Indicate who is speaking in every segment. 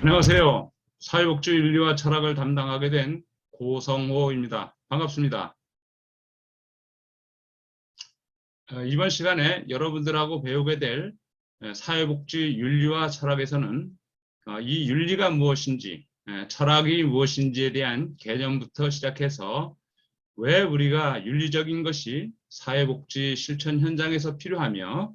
Speaker 1: 안녕하세요. 사회복지 윤리와 철학을 담당하게 된 고성호입니다. 반갑습니다. 이번 시간에 여러분들하고 배우게 될 사회복지 윤리와 철학에서는 이 윤리가 무엇인지, 철학이 무엇인지에 대한 개념부터 시작해서 왜 우리가 윤리적인 것이 사회복지 실천 현장에서 필요하며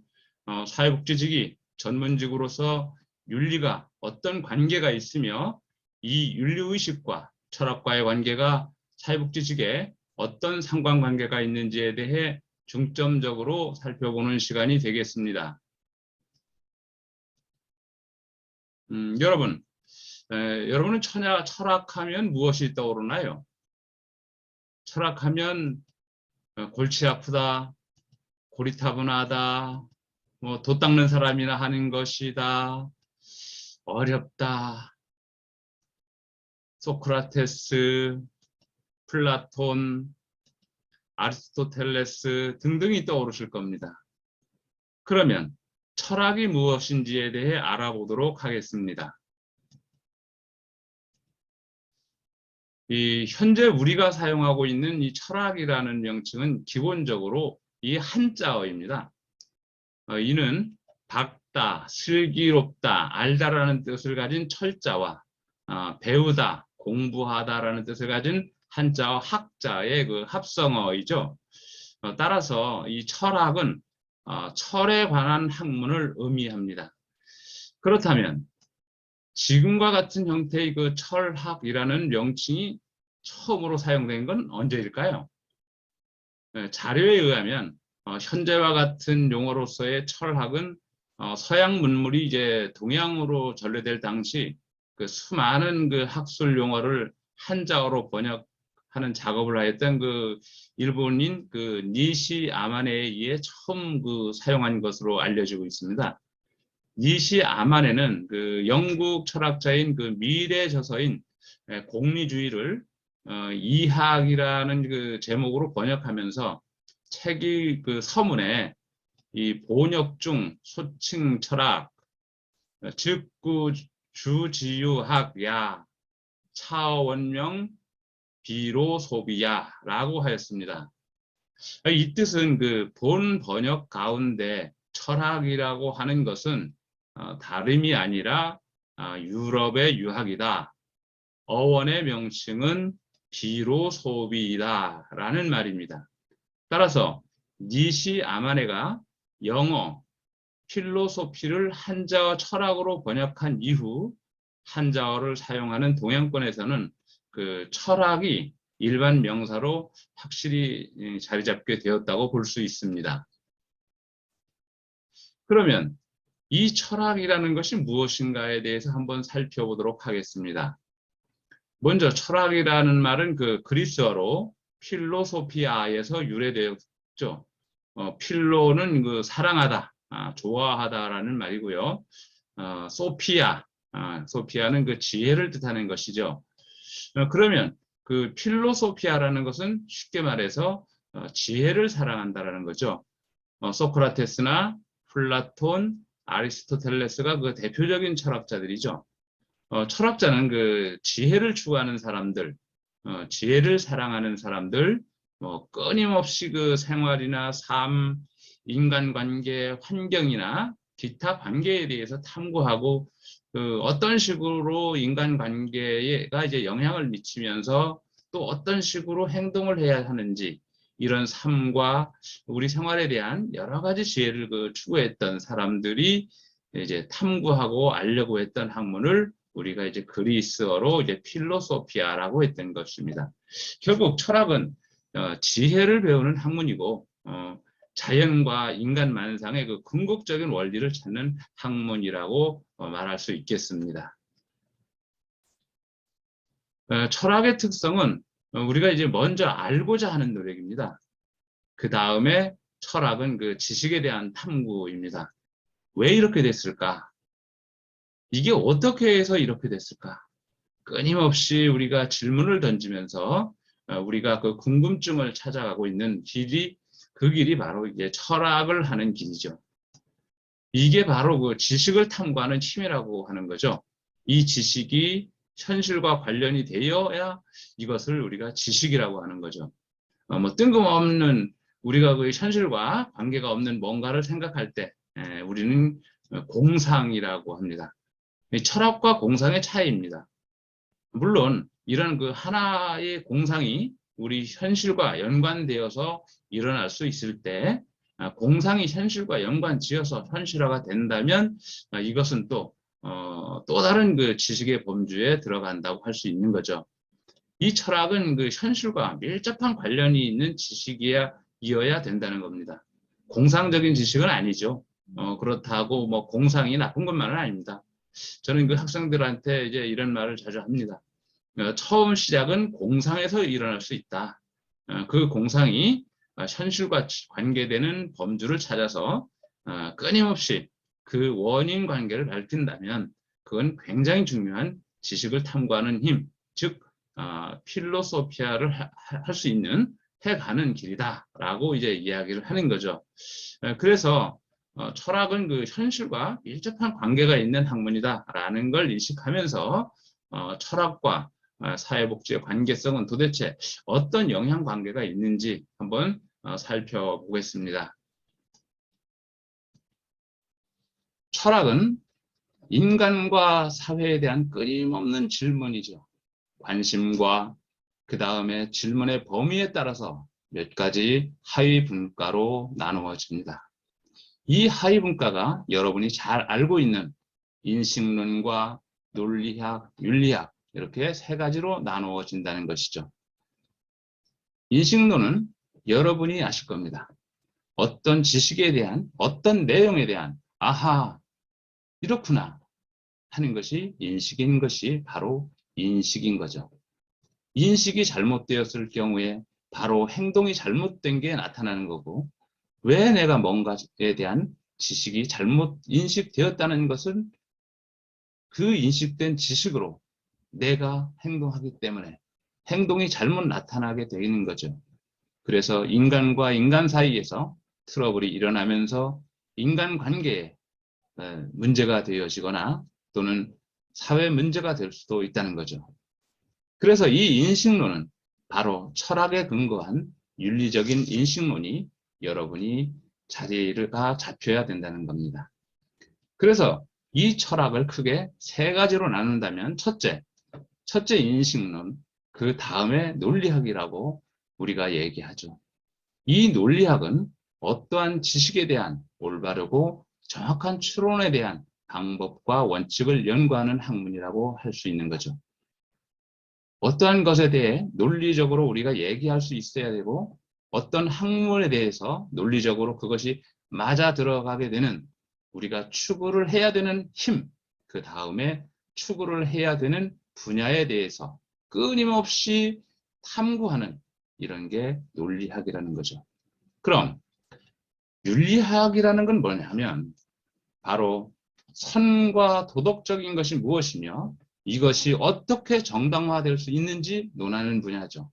Speaker 1: 사회복지직이 전문직으로서 윤리가 어떤 관계가 있으며 이 윤리의식과 철학과의 관계가 사회복지직에 어떤 상관관계가 있는지에 대해 중점적으로 살펴보는 시간이 되겠습니다. 여러분은 철학하면 무엇이 떠오르나요? 철학하면 골치 아프다, 고리타분하다, 도 닦는 사람이나 하는 것이다, 어렵다, 소크라테스, 플라톤, 아리스토텔레스 등등이 떠오르실 겁니다. 그러면 철학이 무엇인지에 대해 알아보도록 하겠습니다. 현재 우리가 사용하고 있는 이 철학이라는 명칭은 기본적으로 이 한자어입니다. 이는 밝다, 슬기롭다, 알다라는 뜻을 가진 철자와 배우다, 공부하다라는 뜻을 가진 한자어 학자의 그 합성어이죠. 따라서 이 철학은 철에 관한 학문을 의미합니다. 그렇다면 지금과 같은 형태의 그 철학이라는 명칭이 처음으로 사용된 건 언제일까요? 자료에 의하면 현재와 같은 용어로서의 철학은 서양 문물이 이제 동양으로 전래될 당시 그 수많은 그 학술 용어를 한자어로 번역하는 작업을 하였던 그 일본인 그 니시 아마네에 의해 처음 그 사용한 것으로 알려지고 있습니다. 니시 아마네는 그 영국 철학자인 그 미래 저서인 공리주의를 이학이라는 그 제목으로 번역하면서 책이 그 서문에 이 본역 중 소칭 철학, 즉구 주지유학야, 차원명 비로소비야라고 하였습니다. 이 뜻은 그 본 번역 가운데 철학이라고 하는 것은 다름이 아니라 유럽의 유학이다. 어원의 명칭은 비로소비이다 라는 말입니다. 따라서 니시 아마네가 영어 필로소피를 한자어 철학으로 번역한 이후 한자어를 사용하는 동양권에서는 그 철학이 일반 명사로 확실히 자리 잡게 되었다고 볼 수 있습니다. 그러면 이 철학이라는 것이 무엇인가에 대해서 한번 살펴보도록 하겠습니다. 먼저 철학이라는 말은 그 그리스어로 필로소피아에서 유래되었죠. 필로는 그 사랑하다, 좋아하다라는 말이고요. 소피아는 그 지혜를 뜻하는 것이죠. 그러면 그 필로소피아라는 것은 쉽게 말해서 지혜를 사랑한다라는 거죠. 소크라테스나 플라톤, 아리스토텔레스가 그 대표적인 철학자들이죠. 철학자는 그 지혜를 추구하는 사람들, 지혜를 사랑하는 사람들, 끊임없이 그 생활이나 삶, 인간관계, 환경이나 기타 관계에 대해서 탐구하고 그 어떤 식으로 인간관계가 이제 영향을 미치면서 또 어떤 식으로 행동을 해야 하는지 이런 삶과 우리 생활에 대한 여러 가지 지혜를 그 추구했던 사람들이 이제 탐구하고 알려고 했던 학문을 우리가 이제 그리스어로 이제 필로소피아라고 했던 것입니다. 결국 철학은 지혜를 배우는 학문이고 자연과 인간 만상의 그 궁극적인 원리를 찾는 학문이라고 말할 수 있겠습니다. 철학의 특성은 우리가 이제 먼저 알고자 하는 노력입니다. 그 다음에 철학은 그 지식에 대한 탐구입니다. 왜 이렇게 됐을까? 이게 어떻게 해서 이렇게 됐을까? 끊임없이 우리가 질문을 던지면서 우리가 그 궁금증을 찾아가고 있는 길이 그 길이 바로 이제 철학을 하는 길이죠. 이게 바로 그 지식을 탐구하는 힘이라고 하는 거죠. 이 지식이 현실과 관련이 되어야 이것을 우리가 지식이라고 하는 거죠. 뭐 뜬금없는 우리가 그 현실과 관계가 없는 뭔가를 생각할 때 우리는 공상이라고 합니다. 철학과 공상의 차이입니다. 물론 이런 그 하나의 공상이 우리 현실과 연관되어서 일어날 수 있을 때 공상이 현실과 연관지어서 현실화가 된다면 이것은 또 다른 그 지식의 범주에 들어간다고 할 수 있는 거죠. 이 철학은 그 현실과 밀접한 관련이 있는 지식이어야 된다는 겁니다. 공상적인 지식은 아니죠. 그렇다고 뭐 공상이 나쁜 것만은 아닙니다. 저는 그 학생들한테 이제 이런 말을 자주 합니다. 처음 시작은 공상에서 일어날 수 있다. 그 공상이 현실과 관계되는 범주를 찾아서 끊임없이 그 원인 관계를 밝힌다면 그건 굉장히 중요한 지식을 탐구하는 힘, 즉 필로소피아를 할 수 있는 해가는 길이다라고 이제 이야기를 하는 거죠. 그래서 철학은 그 현실과 밀접한 관계가 있는 학문이다라는 걸 인식하면서 철학과 사회복지의 관계성은 도대체 어떤 영향관계가 있는지 한번 살펴보겠습니다. 철학은 인간과 사회에 대한 끊임없는 질문이죠. 관심과 그 다음에 질문의 범위에 따라서 몇 가지 하위 분과로 나누어집니다. 이 하위 분과가 여러분이 잘 알고 있는 인식론과 논리학, 윤리학 이렇게 세 가지로 나누어진다는 것이죠. 인식론은 여러분이 아실 겁니다. 어떤 지식에 대한 어떤 내용에 대한 아하 이렇구나 하는 것이 인식인 것이 바로 인식인 거죠. 인식이 잘못되었을 경우에 바로 행동이 잘못된 게 나타나는 거고 왜 내가 뭔가에 대한 지식이 잘못 인식되었다는 것은 그 인식된 지식으로 내가 행동하기 때문에 행동이 잘못 나타나게 되는 거죠. 그래서 인간과 인간 사이에서 트러블이 일어나면서 인간관계에 문제가 되어지거나 또는 사회 문제가 될 수도 있다는 거죠. 그래서 이 인식론은 바로 철학에 근거한 윤리적인 인식론이 여러분이 자리가 잡혀야 된다는 겁니다. 그래서 이 철학을 크게 세 가지로 나눈다면 첫째 인식론, 그 다음에 논리학이라고 우리가 얘기하죠. 이 논리학은 어떠한 지식에 대한 올바르고 정확한 추론에 대한 방법과 원칙을 연구하는 학문이라고 할 수 있는 거죠. 어떠한 것에 대해 논리적으로 우리가 얘기할 수 있어야 되고 어떤 학문에 대해서 논리적으로 그것이 맞아 들어가게 되는 우리가 추구를 해야 되는 힘, 그 다음에 추구를 해야 되는 분야에 대해서 끊임없이 탐구하는 이런 게 논리학이라는 거죠. 그럼 윤리학이라는 건 뭐냐면 바로 선과 도덕적인 것이 무엇이며 이것이 어떻게 정당화될 수 있는지 논하는 분야죠.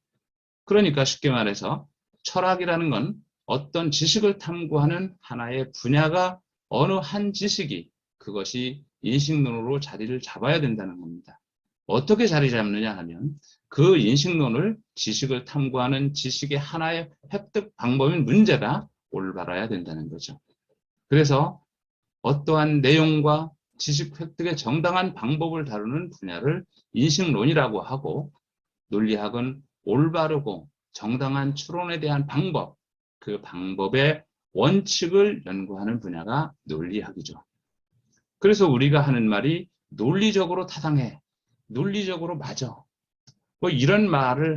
Speaker 1: 그러니까 쉽게 말해서 철학이라는 건 어떤 지식을 탐구하는 하나의 분야가 어느 한 지식이 그것이 인식론으로 자리를 잡아야 된다는 겁니다. 어떻게 자리 잡느냐 하면 그 인식론을 지식을 탐구하는 지식의 하나의 획득 방법인 문제가 올바라야 된다는 거죠. 그래서 어떠한 내용과 지식 획득의 정당한 방법을 다루는 분야를 인식론이라고 하고 논리학은 올바르고 정당한 추론에 대한 방법, 그 방법의 원칙을 연구하는 분야가 논리학이죠. 그래서 우리가 하는 말이 논리적으로 타당해, 논리적으로 맞아. 뭐 이런 말을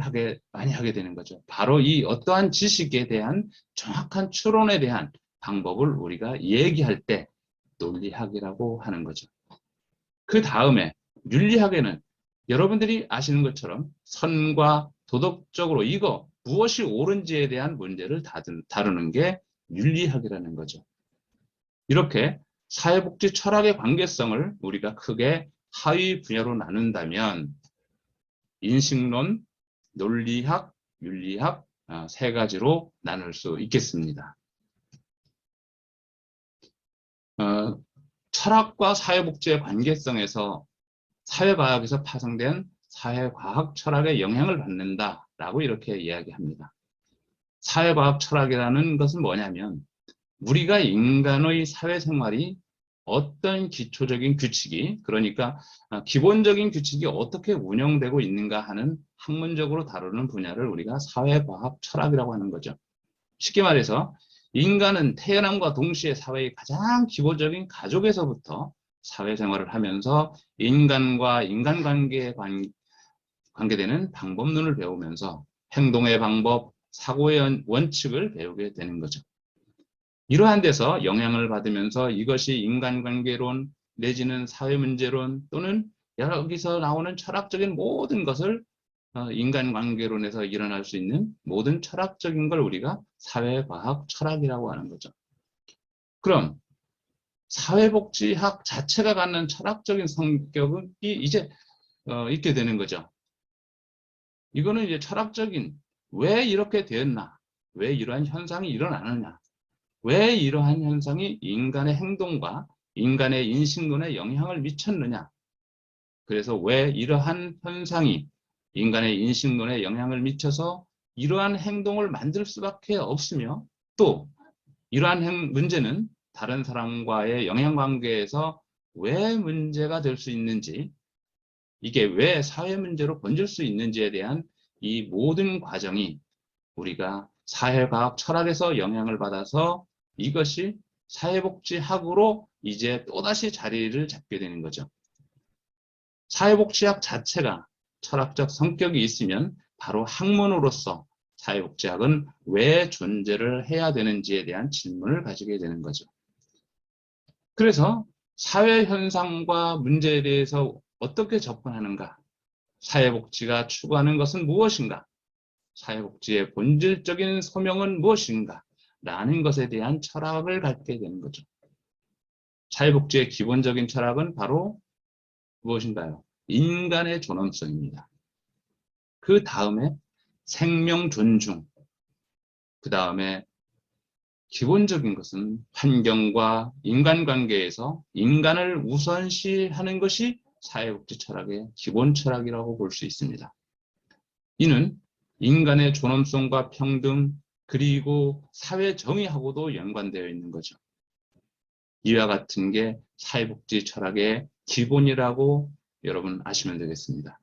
Speaker 1: 많이 하게 되는 거죠. 바로 이 어떠한 지식에 대한 정확한 추론에 대한 방법을 우리가 얘기할 때 논리학이라고 하는 거죠. 그 다음에 윤리학에는 여러분들이 아시는 것처럼 선과 도덕적으로 이거 무엇이 옳은지에 대한 문제를 다루는 게 윤리학이라는 거죠. 이렇게 사회복지 철학의 관계성을 우리가 크게 하위 분야로 나눈다면 인식론, 논리학, 윤리학 세 가지로 나눌 수 있겠습니다. 철학과 사회복지의 관계성에서 사회과학에서 파생된 사회과학 철학의 영향을 받는다라고 이렇게 이야기합니다. 사회과학 철학이라는 것은 뭐냐면 우리가 인간의 사회생활이 어떤 기초적인 규칙이, 그러니까 기본적인 규칙이 어떻게 운영되고 있는가 하는 학문적으로 다루는 분야를 우리가 사회과학 철학이라고 하는 거죠. 쉽게 말해서 인간은 태어남과 동시에 사회의 가장 기본적인 가족에서부터 사회생활을 하면서 인간과 인간관계에 관계되는 방법론을 배우면서 행동의 방법, 사고의 원칙을 배우게 되는 거죠. 이러한 데서 영향을 받으면서 이것이 인간관계론 내지는 사회문제론 또는 여기서 나오는 철학적인 모든 것을 인간관계론에서 일어날 수 있는 모든 철학적인 걸 우리가 사회과학 철학이라고 하는 거죠. 그럼 사회복지학 자체가 갖는 철학적인 성격이 이제 있게 되는 거죠. 이거는 이제 철학적인 왜 이렇게 되었나, 왜 이러한 현상이 일어나느냐, 왜 이러한 현상이 인간의 행동과 인간의 인식론에 영향을 미쳤느냐, 그래서 왜 이러한 현상이 인간의 인식론에 영향을 미쳐서 이러한 행동을 만들 수밖에 없으며 또 이러한 문제는 다른 사람과의 영향관계에서 왜 문제가 될 수 있는지, 이게 왜 사회 문제로 번질 수 있는지에 대한 이 모든 과정이 우리가 사회과학 철학에서 영향을 받아서 이것이 사회복지학으로 이제 또다시 자리를 잡게 되는 거죠. 사회복지학 자체가 철학적 성격이 있으면 바로 학문으로서 사회복지학은 왜 존재를 해야 되는지에 대한 질문을 가지게 되는 거죠. 그래서 사회현상과 문제에 대해서 어떻게 접근하는가? 사회복지가 추구하는 것은 무엇인가? 사회복지의 본질적인 소명은 무엇인가? 라는 것에 대한 철학을 갖게 되는 거죠. 사회복지의 기본적인 철학은 바로 무엇인가요? 인간의 존엄성입니다. 그 다음에 생명 존중, 그 다음에 기본적인 것은 환경과 인간관계에서 인간을 우선시하는 것이 사회복지 철학의 기본 철학이라고 볼 수 있습니다. 이는 인간의 존엄성과 평등 그리고 사회 정의하고도 연관되어 있는 거죠. 이와 같은 게 사회복지 철학의 기본이라고 여러분 아시면 되겠습니다.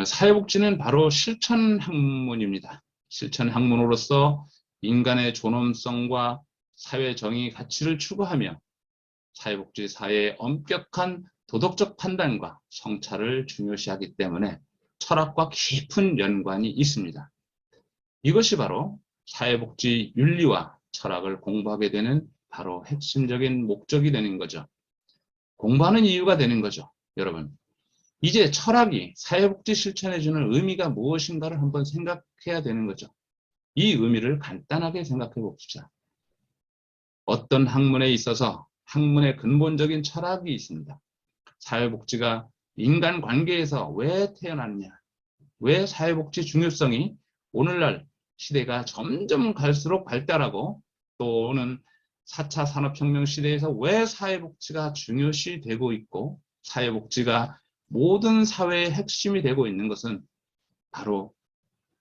Speaker 1: 사회복지는 바로 실천 학문입니다. 실천 학문으로서 인간의 존엄성과 사회 정의 가치를 추구하며 사회복지 사회의 엄격한 도덕적 판단과 성찰을 중요시하기 때문에 철학과 깊은 연관이 있습니다. 이것이 바로 사회복지 윤리와 철학을 공부하게 되는 바로 핵심적인 목적이 되는 거죠. 공부하는 이유가 되는 거죠. 여러분, 이제 철학이 사회복지 실천해주는 의미가 무엇인가를 한번 생각해야 되는 거죠. 이 의미를 간단하게 생각해 봅시다. 어떤 학문에 있어서 학문의 근본적인 철학이 있습니다. 사회복지가 인간관계에서 왜 태어났냐, 왜 사회복지 중요성이 오늘날 시대가 점점 갈수록 발달하고 또는 4차 산업혁명 시대에서 왜 사회복지가 중요시 되고 있고 사회복지가 모든 사회의 핵심이 되고 있는 것은 바로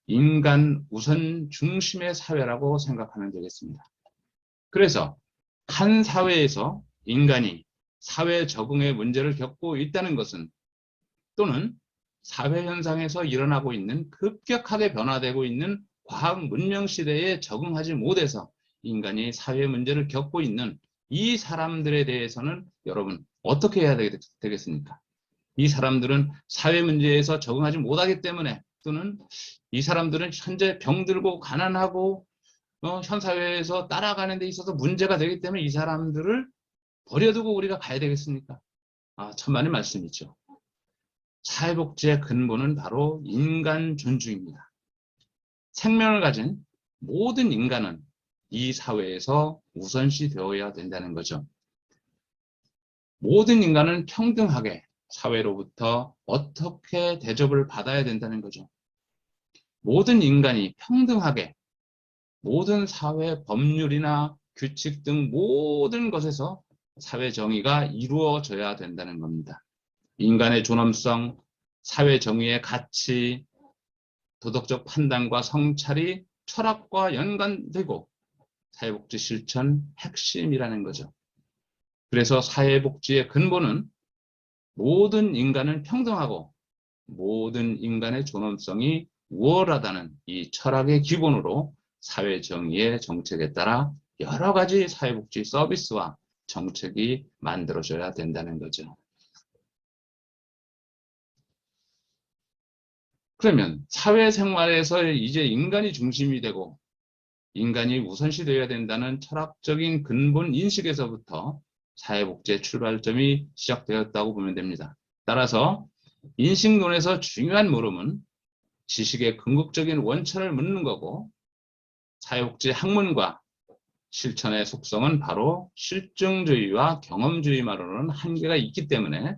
Speaker 1: 인간 우선 중심의 사회라고 생각하면 되겠습니다. 그래서 한 사회에서 인간이 사회 적응의 문제를 겪고 있다는 것은 또는 사회 현상에서 일어나고 있는 급격하게 변화되고 있는 과학 문명 시대에 적응하지 못해서 인간이 사회 문제를 겪고 있는 이 사람들에 대해서는 여러분 어떻게 해야 되겠습니까? 이 사람들은 사회 문제에서 적응하지 못하기 때문에 또는 이 사람들은 현재 병들고 가난하고 현 사회에서 따라가는 데 있어서 문제가 되기 때문에 이 사람들을 버려두고 우리가 가야 되겠습니까? 천만의 말씀이죠. 사회복지의 근본은 바로 인간 존중입니다. 생명을 가진 모든 인간은 이 사회에서 우선시 되어야 된다는 거죠. 모든 인간은 평등하게 사회로부터 어떻게 대접을 받아야 된다는 거죠. 모든 인간이 평등하게 모든 사회 법률이나 규칙 등 모든 것에서 사회 정의가 이루어져야 된다는 겁니다. 인간의 존엄성, 사회 정의의 가치, 도덕적 판단과 성찰이 철학과 연관되고 사회복지 실천 핵심이라는 거죠. 그래서 사회복지의 근본은 모든 인간은 평등하고 모든 인간의 존엄성이 우월하다는 이 철학의 기본으로 사회정의의 정책에 따라 여러 가지 사회복지 서비스와 정책이 만들어져야 된다는 거죠. 그러면 사회생활에서 이제 인간이 중심이 되고 인간이 우선시 되어야 된다는 철학적인 근본 인식에서부터 사회복지의 출발점이 시작되었다고 보면 됩니다. 따라서 인식론에서 중요한 물음은 지식의 궁극적인 원천을 묻는 거고 사회복지 학문과 실천의 속성은 바로 실증주의와 경험주의만으로는 한계가 있기 때문에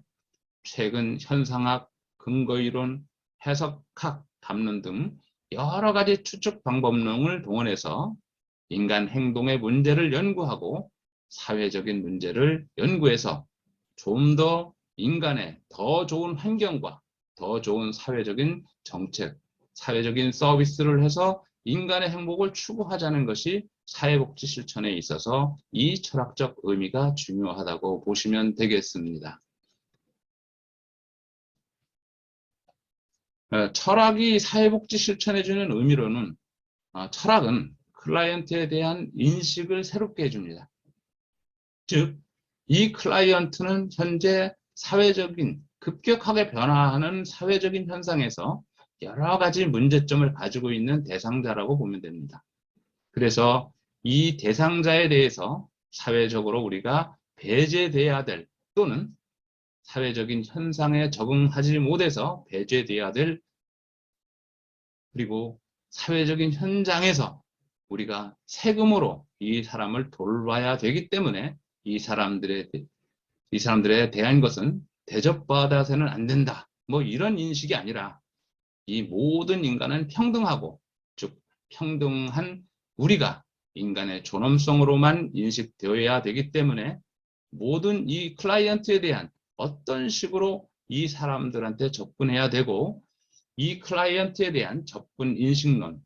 Speaker 1: 최근 현상학, 근거이론, 해석학, 담론 등 여러 가지 추측 방법론을 동원해서 인간 행동의 문제를 연구하고 사회적인 문제를 연구해서 좀 더 인간의 더 좋은 환경과 더 좋은 사회적인 정책, 사회적인 서비스를 해서 인간의 행복을 추구하자는 것이 사회복지 실천에 있어서 이 철학적 의미가 중요하다고 보시면 되겠습니다. 철학이 사회복지 실천해 주는 의미로는 철학은 클라이언트에 대한 인식을 새롭게 해줍니다. 즉, 이 클라이언트는 현재 사회적인 급격하게 변화하는 사회적인 현상에서 여러 가지 문제점을 가지고 있는 대상자라고 보면 됩니다. 그래서 이 대상자에 대해서 사회적으로 우리가 배제돼야 될 또는 사회적인 현상에 적응하지 못해서 배제돼야 될 그리고 사회적인 현장에서 우리가 세금으로 이 사람을 돌봐야 되기 때문에 이 사람들에 대한 것은 대접받아서는 안 된다. 뭐 이런 인식이 아니라 이 모든 인간은 평등하고 즉 평등한 우리가 인간의 존엄성으로만 인식되어야 되기 때문에 모든 이 클라이언트에 대한 어떤 식으로 이 사람들한테 접근해야 되고 이 클라이언트에 대한 접근 인식론,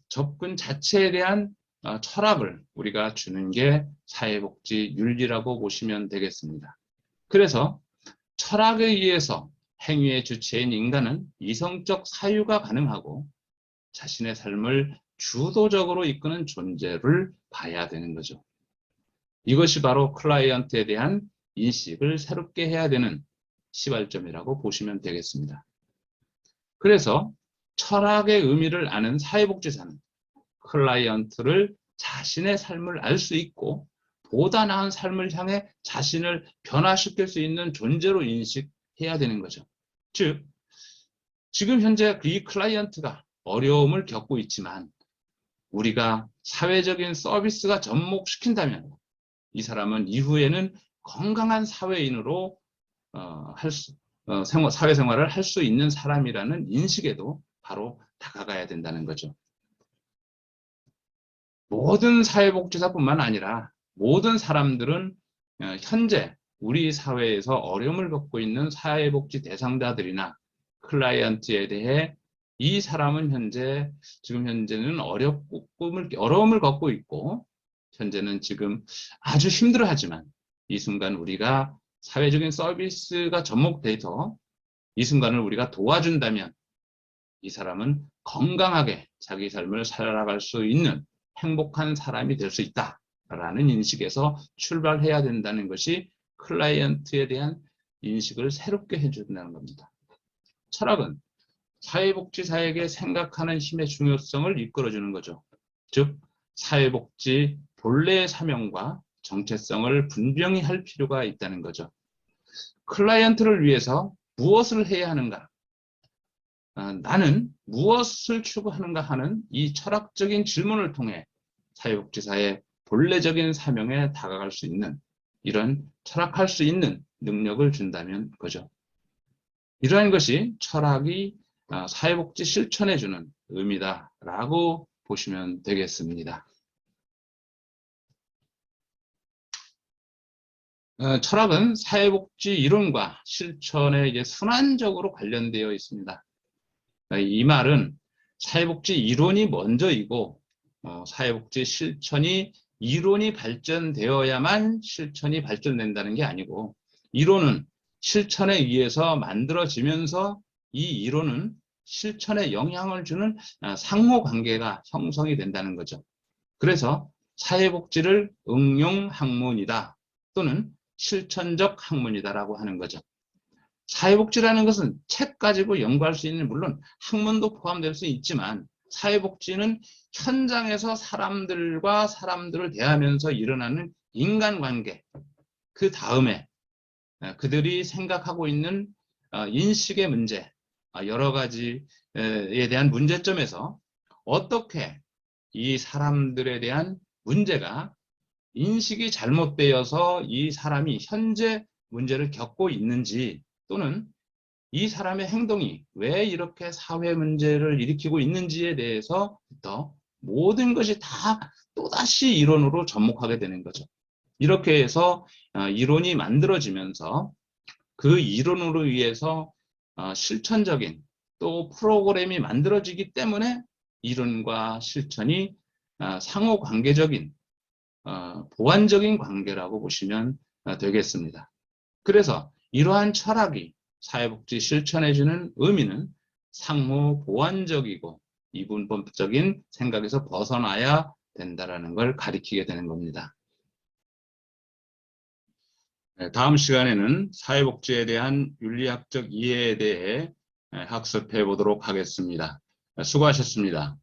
Speaker 1: 접근 자체에 대한 철학을 우리가 주는 게 사회복지 윤리라고 보시면 되겠습니다. 그래서 철학에 의해서 행위의 주체인 인간은 이성적 사유가 가능하고 자신의 삶을 주도적으로 이끄는 존재를 봐야 되는 거죠. 이것이 바로 클라이언트에 대한 인식을 새롭게 해야 되는 시발점이라고 보시면 되겠습니다. 그래서 철학의 의미를 아는 사회복지사는 클라이언트를 자신의 삶을 알 수 있고 보다 나은 삶을 향해 자신을 변화시킬 수 있는 존재로 인식해야 되는 거죠. 즉, 지금 현재 이 클라이언트가 어려움을 겪고 있지만 우리가 사회적인 서비스가 접목시킨다면 이 사람은 이후에는 건강한 사회인으로 사회생활을 할 수 있는 사람이라는 인식에도 바로 다가가야 된다는 거죠. 모든 사회복지사뿐만 아니라 모든 사람들은 현재 우리 사회에서 어려움을 겪고 있는 사회복지 대상자들이나 클라이언트에 대해 이 사람은 지금 현재는 어려움을 겪고 있고 현재는 지금 아주 힘들어하지만 이 순간 우리가 사회적인 서비스가 접목돼서 이 순간을 우리가 도와준다면 이 사람은 건강하게 자기 삶을 살아갈 수 있는 행복한 사람이 될 수 있다라는 인식에서 출발해야 된다는 것이 클라이언트에 대한 인식을 새롭게 해준다는 겁니다. 철학은 사회복지사에게 생각하는 힘의 중요성을 이끌어주는 거죠. 즉, 사회복지 본래의 사명과 정체성을 분명히 할 필요가 있다는 거죠. 클라이언트를 위해서 무엇을 해야 하는가? 나는 무엇을 추구하는가 하는 이 철학적인 질문을 통해 사회복지사의 본래적인 사명에 다가갈 수 있는 이런 철학할 수 있는 능력을 준다면 거죠. 이러한 것이 철학이 사회복지 실천해 주는 의미다라고 보시면 되겠습니다. 철학은 사회복지 이론과 실천에 이제 순환적으로 관련되어 있습니다. 이 말은 사회복지 이론이 먼저이고 사회복지 실천이 이론이 발전되어야만 실천이 발전된다는 게 아니고 이론은 실천에 의해서 만들어지면서 이 이론은 실천에 영향을 주는 상호관계가 형성이 된다는 거죠. 그래서 사회복지를 응용학문이다 또는 실천적 학문이다라고 하는 거죠. 사회복지라는 것은 책 가지고 연구할 수 있는 물론 학문도 포함될 수 있지만 사회복지는 현장에서 사람들과 사람들을 대하면서 일어나는 인간관계 그 다음에 그들이 생각하고 있는 인식의 문제 여러 가지에 대한 문제점에서 어떻게 이 사람들에 대한 문제가 인식이 잘못되어서 이 사람이 현재 문제를 겪고 있는지 또는 이 사람의 행동이 왜 이렇게 사회 문제를 일으키고 있는지에 대해서부터 모든 것이 다 또다시 이론으로 접목하게 되는 거죠. 이렇게 해서 이론이 만들어지면서 그 이론으로 의해서 실천적인 또 프로그램이 만들어지기 때문에 이론과 실천이 상호관계적인 보완적인 관계라고 보시면 되겠습니다. 그래서 이러한 철학이 사회복지 실천해주는 의미는 상호 보완적이고 이분법적인 생각에서 벗어나야 된다는 걸 가리키게 되는 겁니다. 다음 시간에는 사회복지에 대한 윤리학적 이해에 대해 학습해 보도록 하겠습니다. 수고하셨습니다.